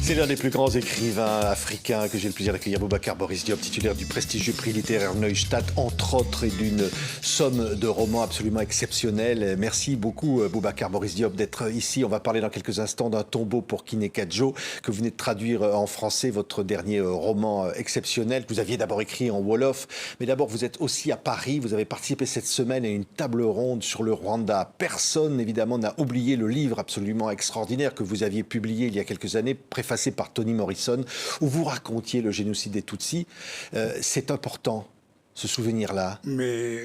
C'est l'un des plus grands écrivains africains que j'ai le plaisir d'accueillir, Boubacar Boris Diop, titulaire du prestigieux prix littéraire Neustadt, entre autres, et d'une somme de romans absolument exceptionnelle. Merci beaucoup, Boubacar Boris Diop, d'être ici. On va parler dans quelques instants d'un tombeau pour Kiné-Kadjo, que vous venez de traduire en français, votre dernier roman exceptionnel, que vous aviez d'abord écrit en Wolof. Mais d'abord, vous êtes aussi à Paris. Vous avez participé cette semaine à une table ronde sur le Rwanda. Personne, évidemment, n'a oublié le livre absolument extraordinaire que vous aviez publié il y a quelques années, préfacé par Toni Morrison, où vous racontiez le génocide des Tutsis. C'est important, ce souvenir-là. Mais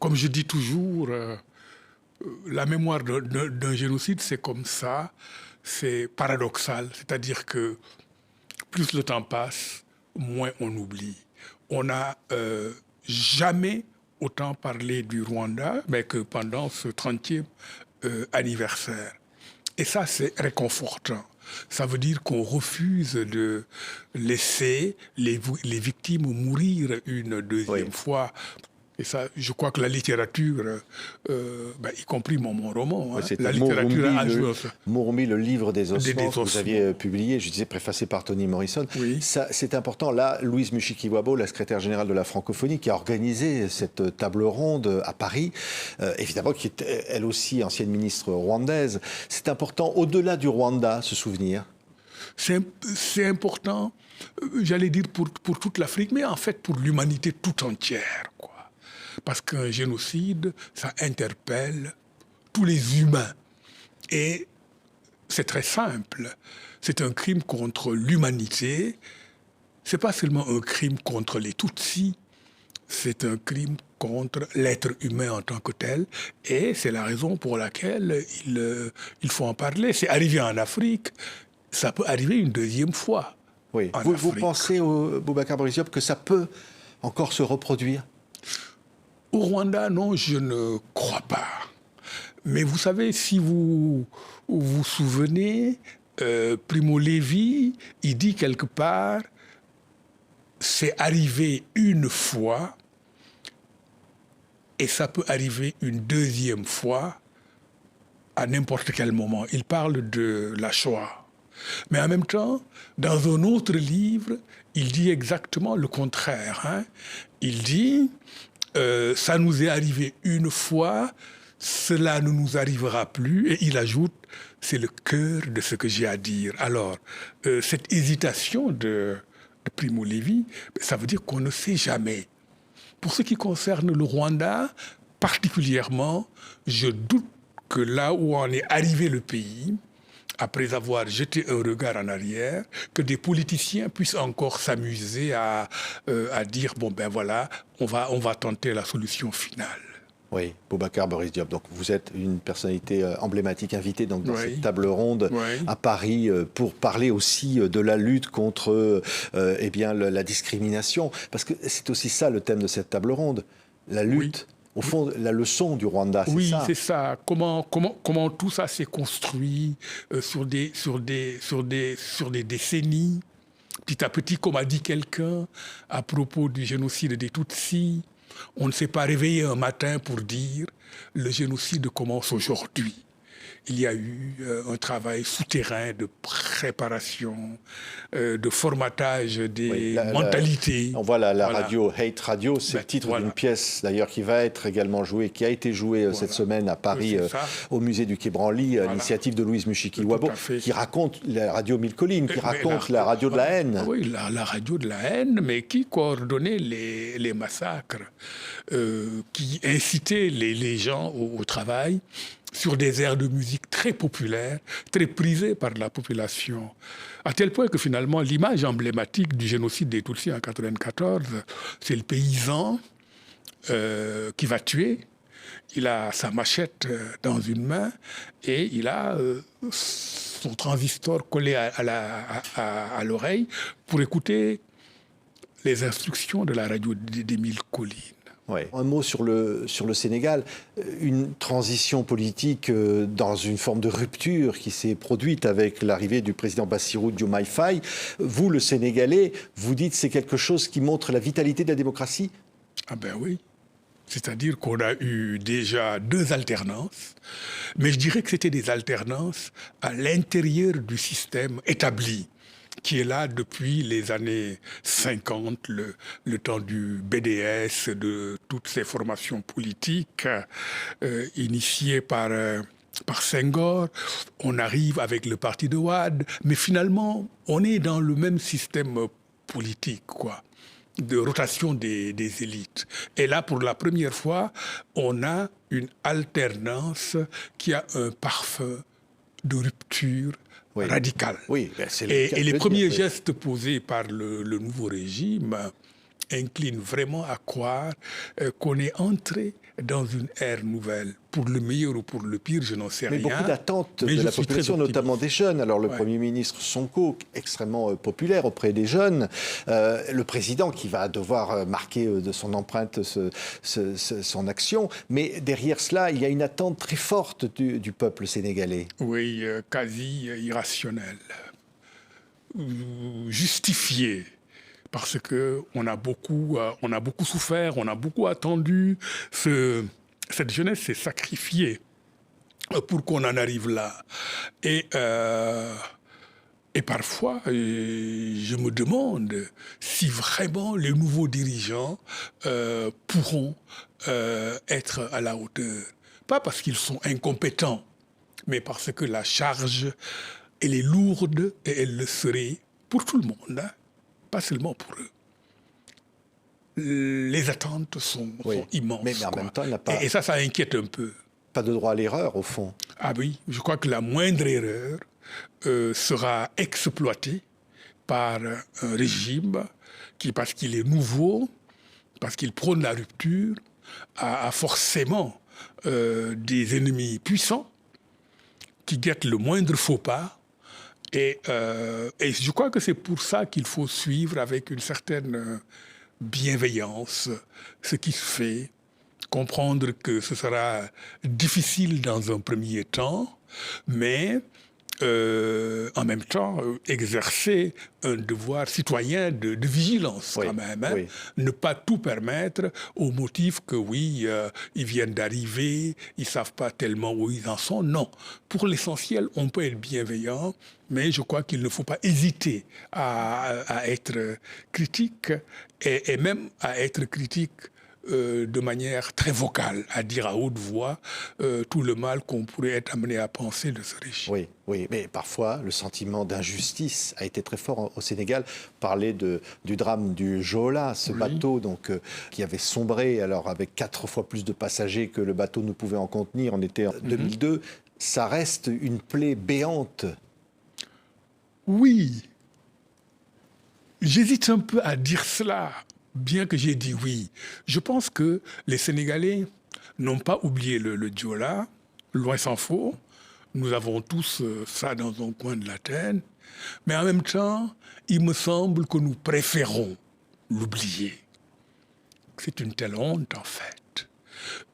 comme je dis toujours, la mémoire d'un génocide, c'est comme ça, c'est paradoxal. C'est-à-dire que plus le temps passe, moins on oublie. On n'a jamais autant parlé du Rwanda, mais que pendant ce 30e anniversaire. Et ça, c'est réconfortant. Ça veut dire qu'on refuse de laisser les victimes mourir une deuxième fois. Et ça, je crois que la littérature, y compris mon roman, la littérature a joué ça. Mourmi, le livre des ossements que vous aviez publié, je disais préfacé par Toni Morrison. Oui. Ça, c'est important. Là, Louise Mushikiwabo, la secrétaire générale de la francophonie, qui a organisé cette table ronde à Paris, évidemment, qui est elle aussi ancienne ministre rwandaise. C'est important, au-delà du Rwanda, ce souvenir. C'est important, j'allais dire pour toute l'Afrique, mais en fait pour l'humanité tout entière, quoi. Parce qu'un génocide, ça interpelle tous les humains. Et c'est très simple. C'est un crime contre l'humanité. C'est pas seulement un crime contre les Tutsis, c'est un crime contre l'être humain en tant que tel. Et c'est la raison pour laquelle il faut en parler. C'est arrivé en Afrique, ça peut arriver une deuxième fois. Oui. Vous pensez, Boubacar Boris Diop, que ça peut encore se reproduire ? Au Rwanda, non, je ne crois pas. Mais vous savez, si vous vous souvenez, Primo Levi, il dit quelque part, c'est arrivé une fois et ça peut arriver une deuxième fois à n'importe quel moment. Il parle de la Shoah. Mais en même temps, dans un autre livre, il dit exactement le contraire. Il dit... ça nous est arrivé une fois, cela ne nous arrivera plus. Et il ajoute, c'est le cœur de ce que j'ai à dire. Alors, cette hésitation de Primo Levi, ça veut dire qu'on ne sait jamais. Pour ce qui concerne le Rwanda, particulièrement, je doute que là où en est arrivé le pays, après avoir jeté un regard en arrière, que des politiciens puissent encore s'amuser à dire, bon ben voilà, on va tenter la solution finale. Oui, Boubacar Boris Diop. Donc vous êtes une personnalité emblématique invitée donc, dans cette table ronde à Paris pour parler aussi de la lutte contre la discrimination. Parce que c'est aussi ça le thème de cette table ronde, la lutte. Au fond, la leçon du Rwanda, c'est ça. Oui, c'est ça. Comment tout ça s'est construit sur des décennies, petit à petit, comme a dit quelqu'un à propos du génocide des Tutsis. On ne s'est pas réveillé un matin pour dire le génocide commence aujourd'hui. Il y a eu un travail souterrain de préparation, de formatage des mentalités. On voit la radio, Hate Radio, c'est le titre d'une pièce d'ailleurs qui va être également jouée, qui a été jouée cette semaine à Paris au musée du Quai Branly, à l'initiative de Louise Mushikiwabo, qui raconte la radio Mille Collines, qui raconte la radio de la haine. Oui, la radio de la haine, mais qui coordonnait les massacres, qui incitait les gens au travail, sur des airs de musique très populaires, très prisés par la population. À tel point que finalement, l'image emblématique du génocide des Tutsis en 1994, c'est le paysan qui va tuer. Il a sa machette dans une main et il a son transistor collé à l'oreille pour écouter les instructions de la radio des Mille Collines. Ouais. Un mot sur le Sénégal, une transition politique dans une forme de rupture qui s'est produite avec l'arrivée du président Bassirou Diomaye Faye. Vous, le Sénégalais, vous dites que c'est quelque chose qui montre la vitalité de la démocratie ? Ah ben oui. C'est-à-dire qu'on a eu déjà 2 alternances. Mais je dirais que c'était des alternances à l'intérieur du système établi, qui est là depuis les années 50, le temps du BDS, de toutes ces formations politiques initiées par Senghor. On arrive avec le parti de Wade, mais finalement, on est dans le même système politique, quoi, de rotation des élites. Et là, pour la première fois, on a une alternance qui a un parfum de rupture radicale. Oui, ben et les premiers gestes posés par le nouveau régime inclinent vraiment à croire qu'on est entré dans une ère nouvelle. Pour le meilleur ou pour le pire, je n'en sais rien. Mais beaucoup d'attentes de la population, notamment des jeunes. Alors le Premier ministre Sonko, extrêmement populaire auprès des jeunes. Le président qui va devoir marquer de son empreinte son action. Mais derrière cela, il y a une attente très forte du peuple sénégalais. Oui, quasi irrationnelle. Justifiée. Parce qu'on a beaucoup souffert, on a beaucoup attendu. Cette jeunesse s'est sacrifiée pour qu'on en arrive là. Et parfois, je me demande si vraiment les nouveaux dirigeants pourront être à la hauteur. Pas parce qu'ils sont incompétents, mais parce que la charge, elle est lourde et elle le serait pour tout le monde, hein. Pas seulement pour eux. Les attentes sont immenses. Mais en même temps, il n'a pas... Et ça inquiète un peu. Pas de droit à l'erreur, au fond. Ah oui, je crois que la moindre erreur sera exploitée par un régime qui, parce qu'il est nouveau, parce qu'il prône la rupture, a forcément des ennemis puissants qui guettent le moindre faux pas. Et je crois que c'est pour ça qu'il faut suivre avec une certaine bienveillance ce qui se fait, comprendre que ce sera difficile dans un premier temps, mais en même temps exercer un devoir citoyen de vigilance quand même. Hein. Oui. Ne pas tout permettre au motif que ils viennent d'arriver, ils ne savent pas tellement où ils en sont. Non, pour l'essentiel, on peut être bienveillant, mais je crois qu'il ne faut pas hésiter à être critique et même à être critique de manière très vocale, à dire à haute voix tout le mal qu'on pourrait être amené à penser de ce régime. Oui, mais parfois, le sentiment d'injustice a été très fort au Sénégal. Parler du drame du Joola, ce bateau qui avait sombré, alors avec 4 fois plus de passagers que le bateau ne pouvait en contenir. On était en 2002. Ça reste une plaie béante. Oui. J'hésite un peu à dire cela. Bien que j'ai dit oui, je pense que les Sénégalais n'ont pas oublié le Joola, loin s'en faut. Nous avons tous ça dans un coin de la tête. Mais en même temps, il me semble que nous préférons l'oublier. C'est une telle honte, en fait.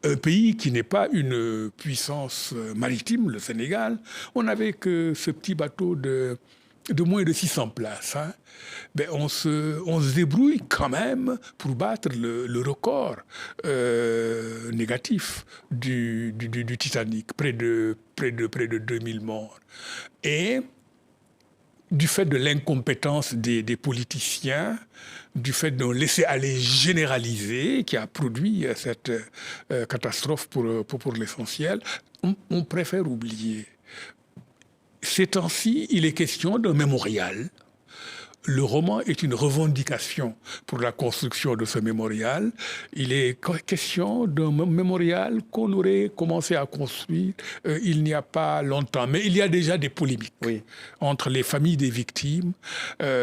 Un pays qui n'est pas une puissance maritime, le Sénégal, on n'avait que ce petit bateau de moins de 600 places. Hein. On se débrouille quand même pour battre le record négatif du Titanic, près de 2000 morts. Et du fait de l'incompétence des politiciens, du fait d'un laisser-aller généralisé qui a produit cette catastrophe pour l'essentiel, on préfère oublier. Ces temps-ci, il est question d'un mémorial. Le roman est une revendication pour la construction de ce mémorial. Il est question d'un mémorial qu'on aurait commencé à construire il n'y a pas longtemps. Mais il y a déjà des polémiques entre les familles des victimes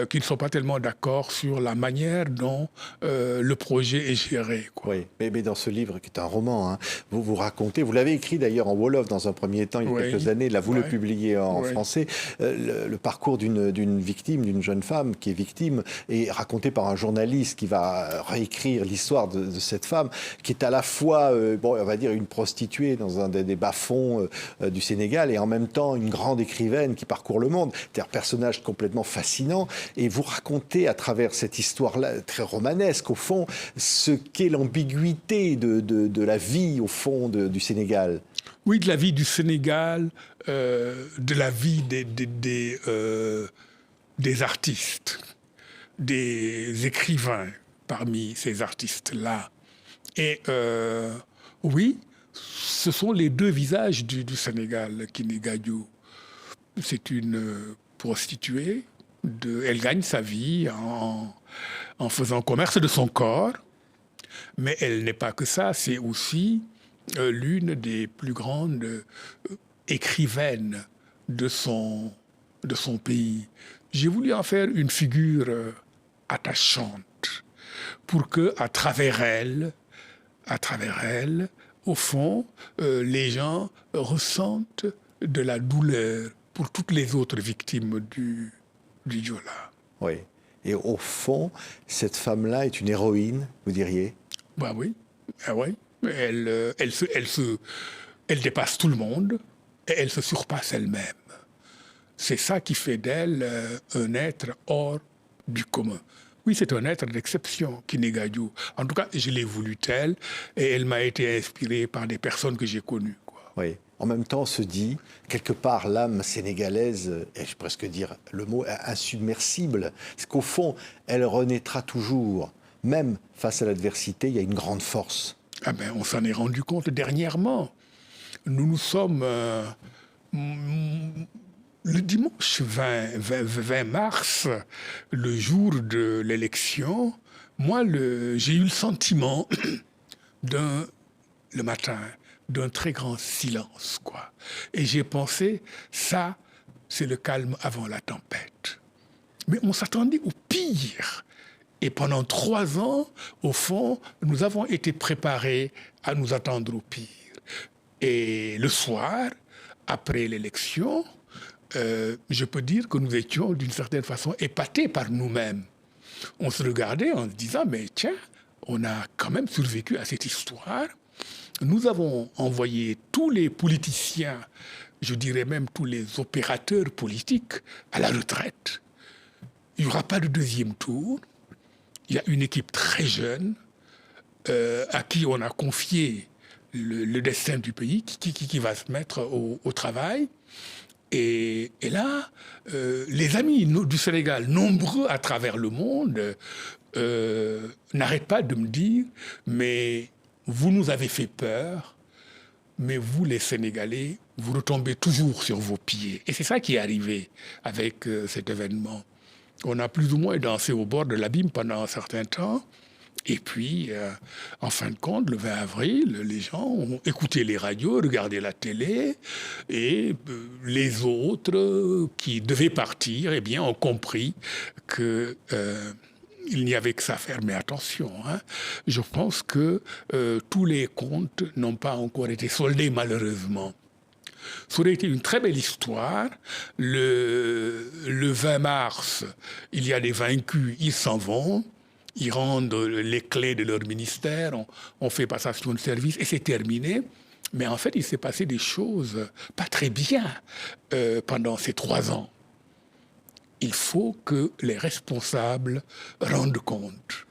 qui ne sont pas tellement d'accord sur la manière dont le projet est géré. Oui, mais dans ce livre, qui est un roman, hein, vous racontez, vous l'avez écrit d'ailleurs en Wolof dans un premier temps, il y a quelques années, là vous le publiez en français, le parcours d'une victime, d'une jeune femme qui est victime, est raconté par un journaliste qui va réécrire l'histoire de cette femme, qui est à la fois, on va dire, une prostituée dans un des bas-fonds du Sénégal, et en même temps une grande écrivaine qui parcourt le monde. C'est un personnage complètement fascinant, et vous racontez à travers cette histoire-là, très romanesque au fond, ce qu'est l'ambiguïté de la vie au fond du Sénégal. Oui, de la vie du Sénégal, de la vie des artistes, des écrivains parmi ces artistes-là. Et oui, ce sont les deux visages du Sénégal. Kiné Gadio, c'est une prostituée. Elle gagne sa vie en faisant commerce de son corps. Mais elle n'est pas que ça, c'est aussi l'une des plus grandes écrivaines de son pays. J'ai voulu en faire une figure attachante pour que, à travers elle, au fond, les gens ressentent de la douleur pour toutes les autres victimes du Diola. Oui. Et au fond, cette femme-là est une héroïne, vous diriez? Bah oui, ah oui. Elle dépasse tout le monde et elle se surpasse elle-même. C'est ça qui fait d'elle un être hors du commun. Oui, c'est un être d'exception, Kiné Gadio. En tout cas, je l'ai voulu telle et elle m'a été inspirée par des personnes que j'ai connues, quoi. Oui. En même temps, on se dit, quelque part, l'âme sénégalaise, et je peux presque dire le mot insubmersible, c'est qu'au fond, elle renaîtra toujours. Même face à l'adversité, il y a une grande force. Ah ben, on s'en est rendu compte dernièrement. Nous sommes le dimanche 20 mars, le jour de l'élection. Moi, j'ai eu le sentiment le matin, d'un très grand silence, quoi. Et j'ai pensé, ça, c'est le calme avant la tempête. Mais on s'attendait au pire. Et pendant 3 ans, au fond, nous avons été préparés à nous attendre au pire. Et le soir, après l'élection, je peux dire que nous étions d'une certaine façon épatés par nous-mêmes. On se regardait en se disant, mais tiens, on a quand même survécu à cette histoire. Nous avons envoyé tous les politiciens, je dirais même tous les opérateurs politiques, à la retraite. Il n'y aura pas de deuxième tour. Il y a une équipe très jeune à qui on a confié le destin du pays, qui va se mettre au travail. Et là, les amis du Sénégal, nombreux à travers le monde, n'arrêtent pas de me dire, mais vous nous avez fait peur, mais vous, les Sénégalais, vous retombez toujours sur vos pieds. Et c'est ça qui est arrivé avec cet événement. On a plus ou moins dansé au bord de l'abîme pendant un certain temps. Et puis, en fin de compte, le 20 avril, les gens ont écouté les radios, regardé la télé, et les autres qui devaient partir, eh bien, ont compris que il n'y avait que ça à faire. Mais attention, hein, je pense que tous les comptes n'ont pas encore été soldés, malheureusement. Ça aurait été une très belle histoire. Le 20 mars, il y a des vaincus, ils s'en vont. Ils rendent les clés de leur ministère, on fait passation de service et c'est terminé. Mais en fait, il s'est passé des choses pas très bien pendant ces 3 ans. Il faut que les responsables rendent compte.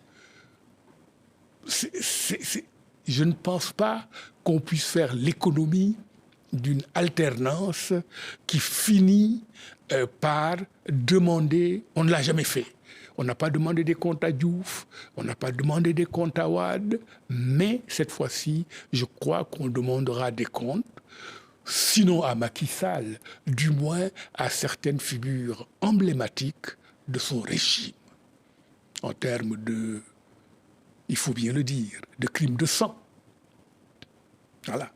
Je ne pense pas qu'on puisse faire l'économie d'une alternance qui finit par demander, on ne l'a jamais fait. On n'a pas demandé des comptes à Diouf, on n'a pas demandé des comptes à Wade, mais cette fois-ci, je crois qu'on demandera des comptes, sinon à Macky Sall, du moins à certaines figures emblématiques de son régime, en termes de, il faut bien le dire, de crimes de sang. Voilà.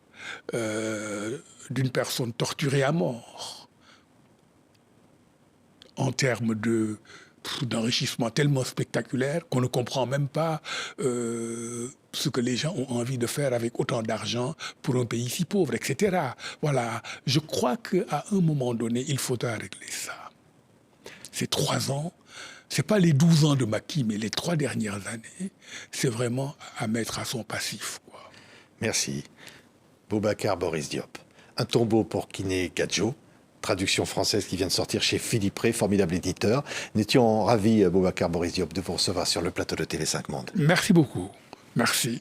D'une personne torturée à mort, en termes d'enrichissement tellement spectaculaire qu'on ne comprend même pas ce que les gens ont envie de faire avec autant d'argent pour un pays si pauvre, etc. Voilà, je crois qu'à un moment donné, il faudra régler ça. Ces 3 ans, c'est pas les 12 ans de Macky, mais les 3 dernières années, c'est vraiment à mettre à son passif, quoi. Merci. Boubacar Boris Diop. Un tombeau pour Kiné Gadio. Traduction française qui vient de sortir chez Philippe Rey, formidable éditeur. Nous étions ravis, Boubacar Boris Diop, de vous recevoir sur le plateau de TV5 Monde. Merci beaucoup. Merci.